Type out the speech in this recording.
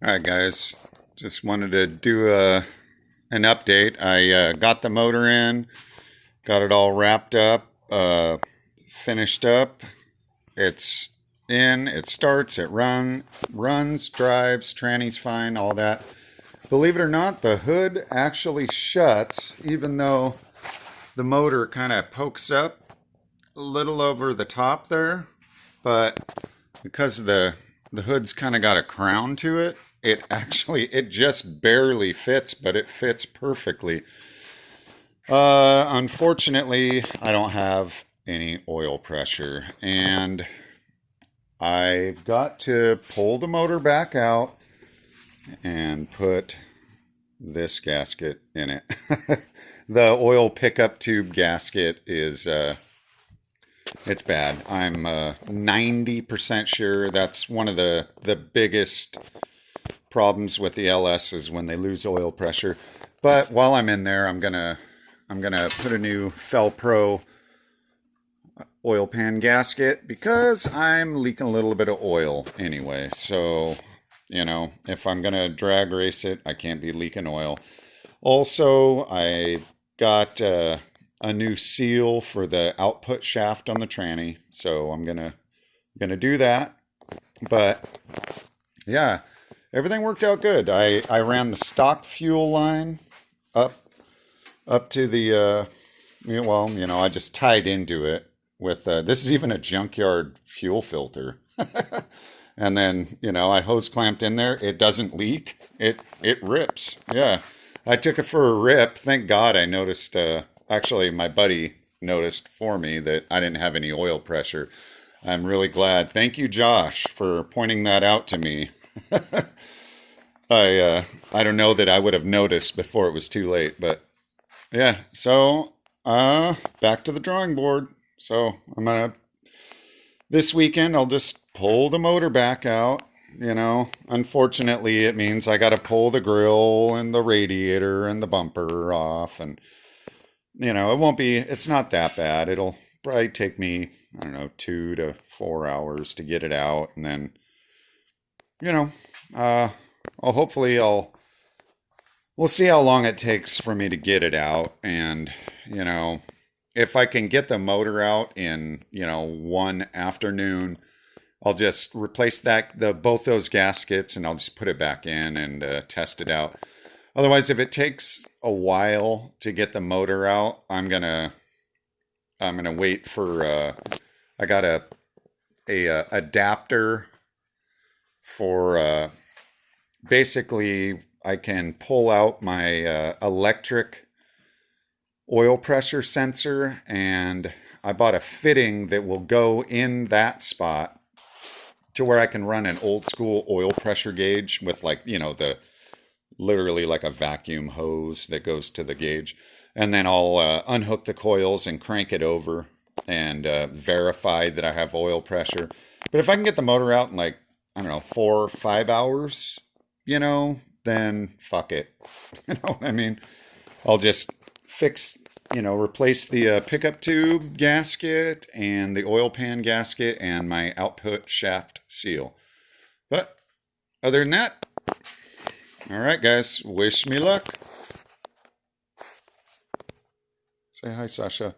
All right, guys. Just wanted to do an update. I got the motor in, got it all wrapped up, finished up. It's in. It starts. It runs, drives. Tranny's fine. All that. Believe it or not, the hood actually shuts, even though the motor kind of pokes up a little over the top there. But because the hood's kind of got a crown to it, it just barely fits, but it fits perfectly. Unfortunately, I don't have any oil pressure, and I've got to pull the motor back out and put this gasket in it. The oil pickup tube gasket is it's bad. I'm 90% sure that's one of the biggest problems with the LS is when they lose oil pressure. But while I'm in there, I'm gonna put a new Felpro oil pan gasket because I'm leaking a little bit of oil anyway. So, if I'm gonna drag race it, I can't be leaking oil. Also, I got a new seal for the output shaft on the tranny, so I'm gonna do that. But yeah, everything worked out good. I ran the stock fuel line up up to the I just tied into it with this is even a junkyard fuel filter. And then, I hose clamped in there. It doesn't leak. It rips. Yeah. I took it for a rip. Thank God I noticed actually my buddy noticed for me that I didn't have any oil pressure. I'm really glad. Thank you, Josh, for pointing that out to me. I don't know that I would have noticed before it was too late, but yeah, so back to the drawing board. So I'm gonna this weekend I'll just pull the motor back out. Unfortunately, it means I got to pull the grill and the radiator and the bumper off, and it's not that bad. It'll probably take me, I don't know, 2 to 4 hours to get it out, and then you know, uh, we'll see how long it takes for me to get it out, and you know, if I can get the motor out in one afternoon, I'll just replace the both those gaskets, and I'll just put it back in and test it out. Otherwise, if it takes a while to get the motor out, I'm gonna wait for I got a adapter for basically I can pull out my electric oil pressure sensor, and I bought a fitting that will go in that spot to where I can run an old school oil pressure gauge with, like, the literally like a vacuum hose that goes to the gauge. And then I'll unhook the coils and crank it over and verify that I have oil pressure. But if I can get the motor out in, like, I don't know, 4 or 5 hours, then fuck it. You know what I mean? I'll just fix, replace the pickup tube gasket and the oil pan gasket and my output shaft seal. But other than that, all right, guys, wish me luck. Say hi, Sasha.